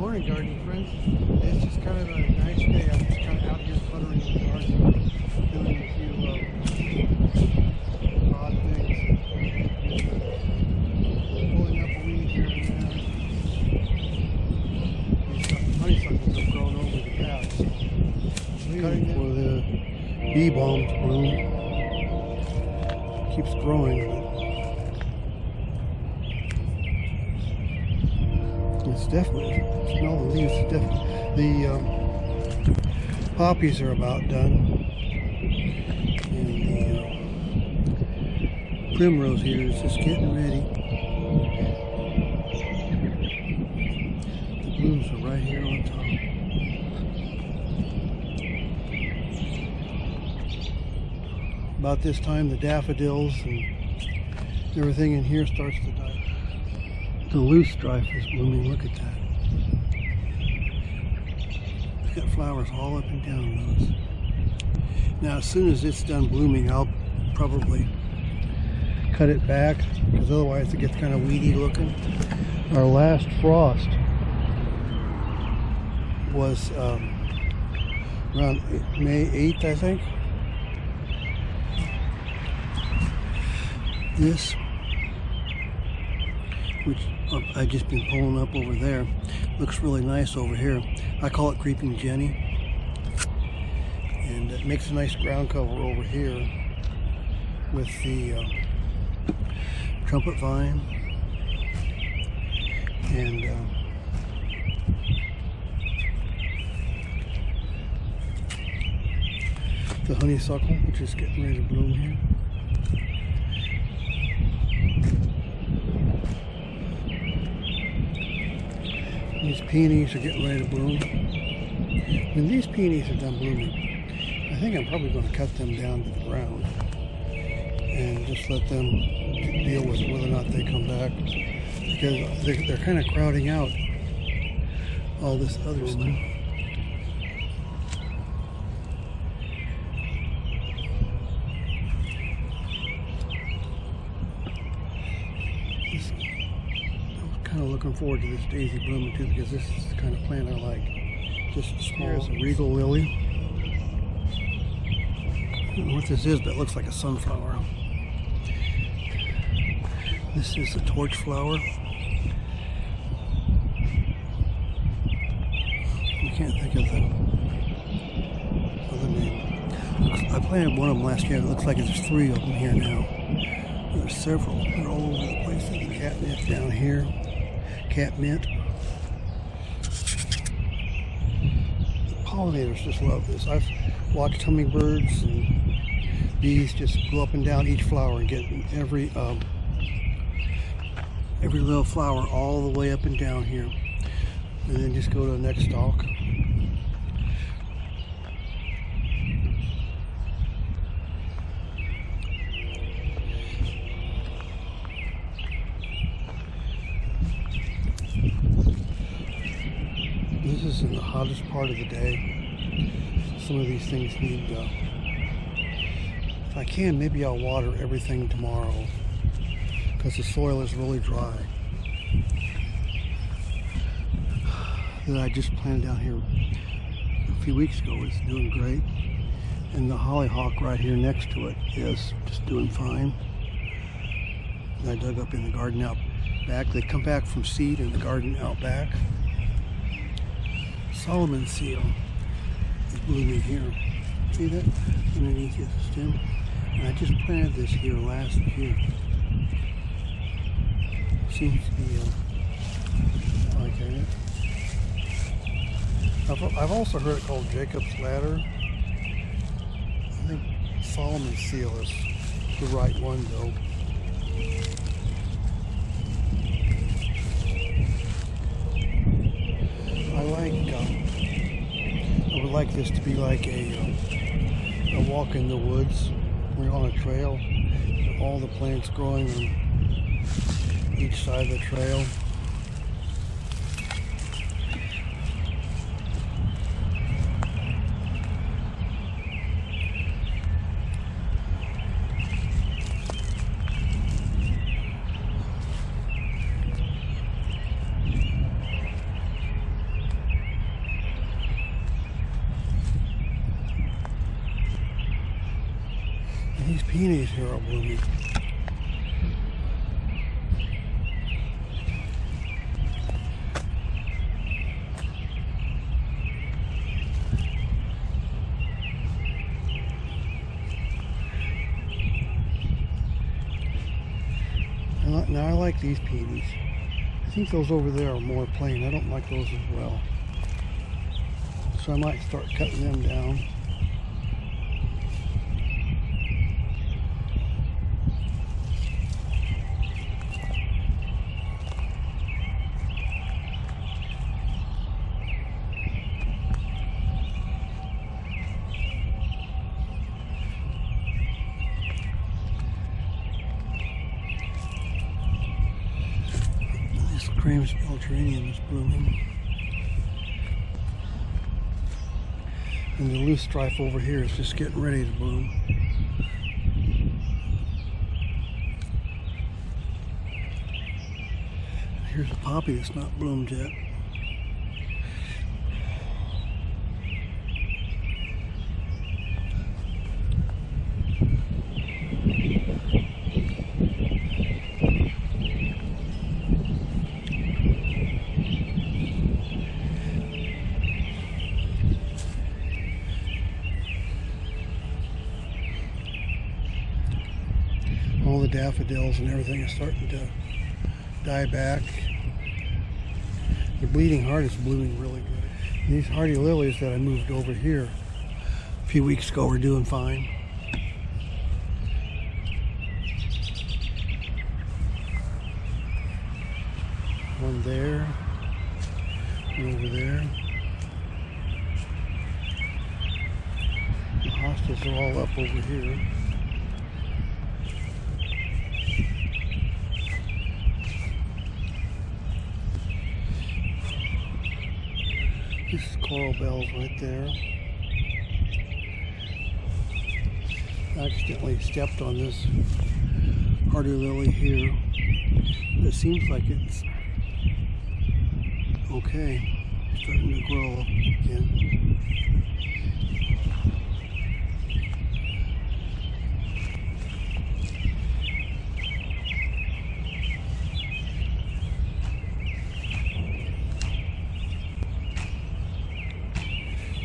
Morning, gardening friends. It's just kind of a nice day. I'm just kind of out here puttering in the garden, doing a few odd things. Pulling up a weed here and there. These honeysuckles have grown over the path, so cutting for the bee balm to bloom. Keeps growing, but it's definitely, smell the leaves, the poppies are about done, and the primrose here is just getting ready. The blooms are right here on top. About this time, the daffodils and everything in here starts to die. The loosestrife is blooming. Look at that. It's got flowers all up and down those. Now, as soon as it's done blooming, I'll probably cut it back because otherwise it gets kind of weedy looking. Our last frost was around May 8th, I think. This, which I've just been pulling up over there, looks really nice over here. I call it Creeping Jenny, and it makes a nice ground cover over here with the trumpet vine and the honeysuckle, which is getting ready to bloom here. These peonies are getting ready to bloom. When these peonies are done blooming, I think I'm probably going to cut them down to the ground and just let them deal with whether or not they come back, because they're kind of crowding out all this other stuff. Kind of looking forward to this daisy blooming too, because this is the kind of plant I like. Just small. Here's a regal lily. I don't know what this is, but it looks like a sunflower. This is a torch flower. I can't think of the other name. I planted one of them last year. It looks like there's 3 of them here now. There's several. They're all over the place. There's a catnip down here. Catmint. The pollinators just love this. I've watched hummingbirds and bees just go up and down each flower and get every little flower all the way up and down here, and then just go to the next stalk. This is in the hottest part of the day. Some of these things need, if I can, maybe I'll water everything tomorrow because the soil is really dry. That I just planted down here a few weeks ago is doing great. And the hollyhock right here next to it is just doing fine. And I dug up in the garden out back. They come back from seed in the garden out back. Solomon seal is blooming here. See that? Underneath the stem. And I just planted this here last year. Seems to be like that. I've also heard it called Jacob's Ladder. I think Solomon seal is the right one though. I would like this to be like a walk in the woods. We're on a trail. All the plants growing on each side of the trail. peonies here are blooming. Now I like these peonies. I think those over there are more plain. I don't like those as well. So I might start cutting them down. Cream geranium is blooming. And the loose strife over here is just getting ready to bloom. Here's a poppy that's not bloomed yet. All the daffodils and everything is starting to die back. The bleeding heart is blooming really good. And these hardy lilies that I moved over here a few weeks ago are doing fine. One there, one over there. The hostas are all up over here. This is coral bells right there. I accidentally stepped on this hardy lily here. It seems like it's okay. Starting to grow up again.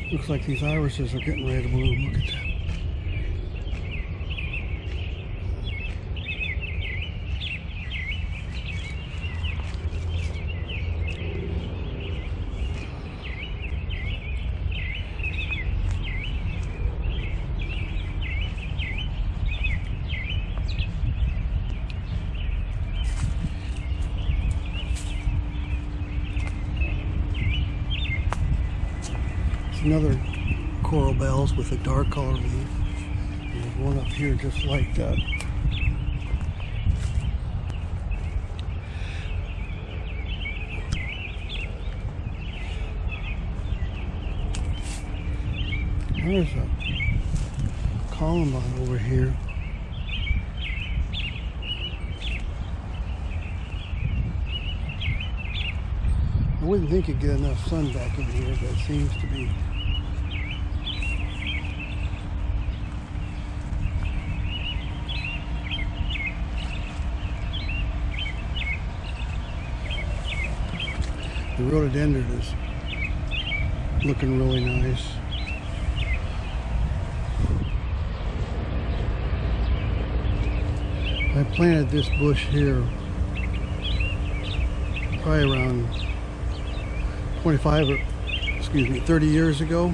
Looks like these irises are getting ready to bloom. Look at that. Another coral bells with a dark color leaf. There's one up here just like that. There's a columbine over here. I wouldn't think you'd get enough sun back in here, but it seems to be. The rhododendron is looking really nice. I planted this bush here probably around 30 years ago.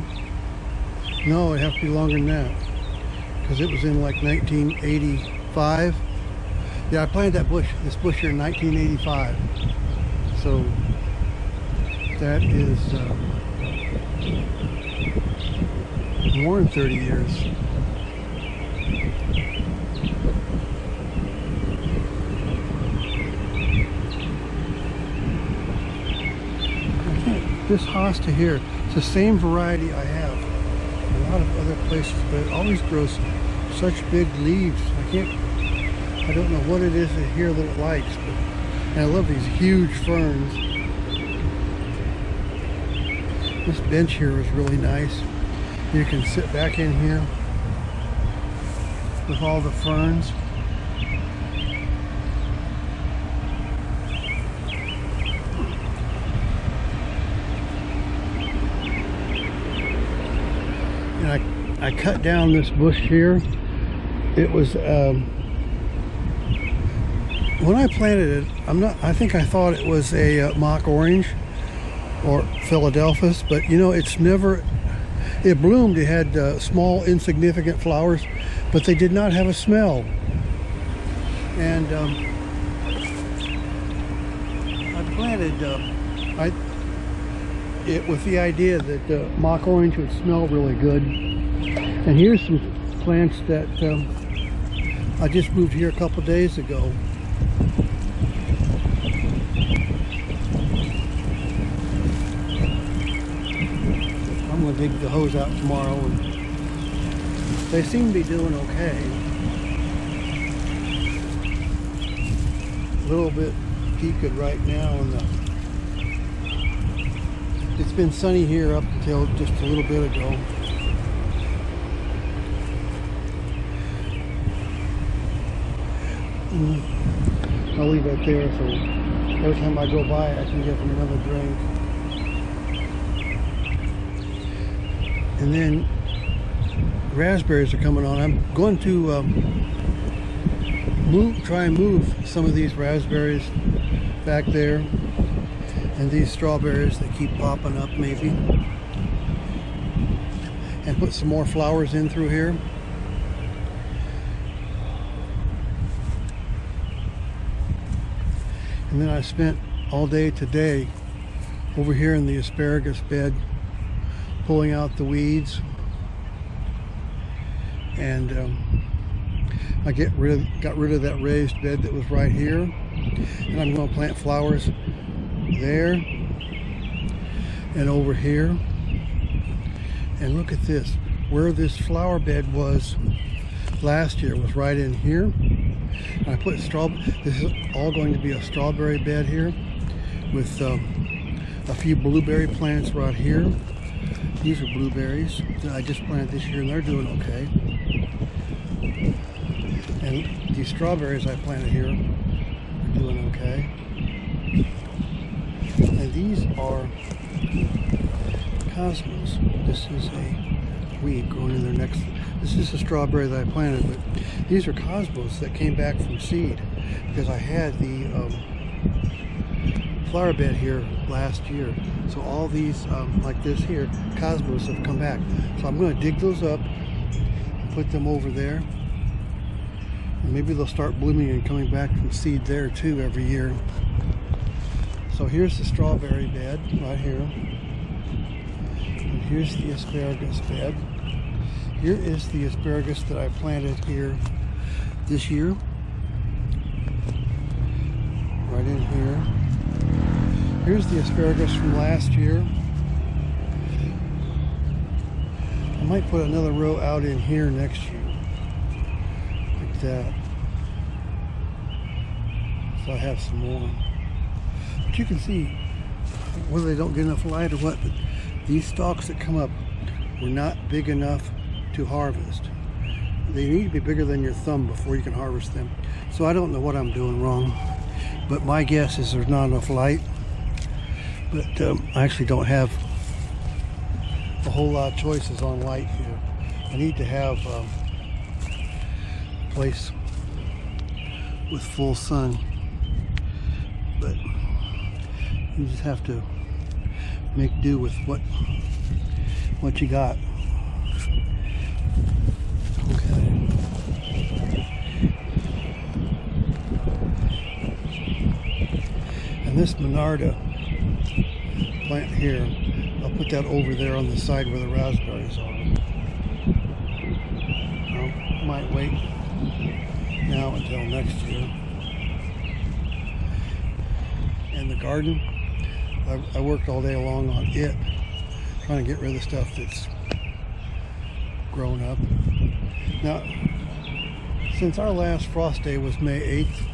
No, it'd have to be longer than that, because it was in like 1985. Yeah, I planted this bush here in 1985. So that is more than 30 years. This hosta here, it's the same variety I have in a lot of other places, but it always grows such big leaves. I don't know what it is here that it likes, but, and I love these huge ferns. This bench here is really nice. You can sit back in here. with all the ferns. And I cut down this bush here. It was when I planted it, I think I thought it was a mock orange or Philadelphus, but you know, it's never, it bloomed. It had small insignificant flowers, but they did not have a smell. And I planted it with the idea that mock orange would smell really good. And here's some plants that I just moved here a couple days ago. I'm going to dig the hose out tomorrow, and they seem to be doing okay. A little bit peaked right now, and it's been sunny here up until just a little bit ago. I'll leave that there, so every time I go by I can give them another drink. And then raspberries are coming on. I'm going to try and move some of these raspberries back there, and these strawberries that keep popping up maybe, and put some more flowers in through here. And then I spent all day today over here in the asparagus bed pulling out the weeds, and I got rid of that raised bed that was right here, and I'm going to plant flowers there and over here. And look at this, where this flower bed was last year was right in here. I put this is all going to be a strawberry bed here with a few blueberry plants right here. These are blueberries that I just planted this year, and they're doing okay. And these strawberries I planted here are doing okay. And these are cosmos. This is a weed growing in there next. This is a strawberry that I planted, but these are cosmos that came back from seed because I had the flower bed here last year. So all these, like this here, cosmos have come back. So I'm going to dig those up and put them over there. And maybe they'll start blooming and coming back from seed there too every year. So here's the strawberry bed right here. And here's the asparagus bed. Here is the asparagus that I planted here this year. Right in here. Here's the asparagus from last year. I might put another row out in here next year. Like that. So I have some more. But you can see, whether they don't get enough light or what, but these stalks that come up were not big enough to harvest. They need to be bigger than your thumb before you can harvest them. So I don't know what I'm doing wrong, but my guess is there's not enough light. But I actually don't have a whole lot of choices on light here. I need to have a place with full sun, but you just have to make do with what you got. Okay. And this Monarda plant here, I'll put that over there on the side where the raspberries are. I might wait now until next year. And the garden, I worked all day long on it, trying to get rid of the stuff that's grown up. Now, since our last frost day was May 8th,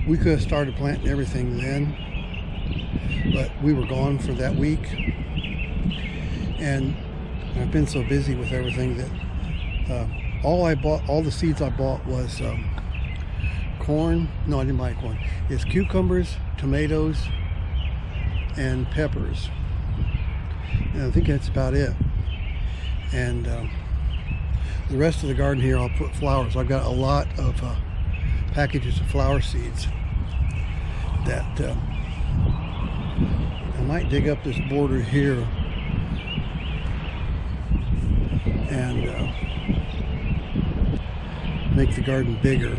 we could have started planting everything then, but we were gone for that week, and I've been so busy with everything that all the seeds I bought was corn. No, I didn't buy corn. It's cucumbers, tomatoes, and peppers. And I think that's about it. And the rest of the garden here, I'll put flowers. I've got a lot of packages of flower seeds that I might dig up this border here and make the garden bigger.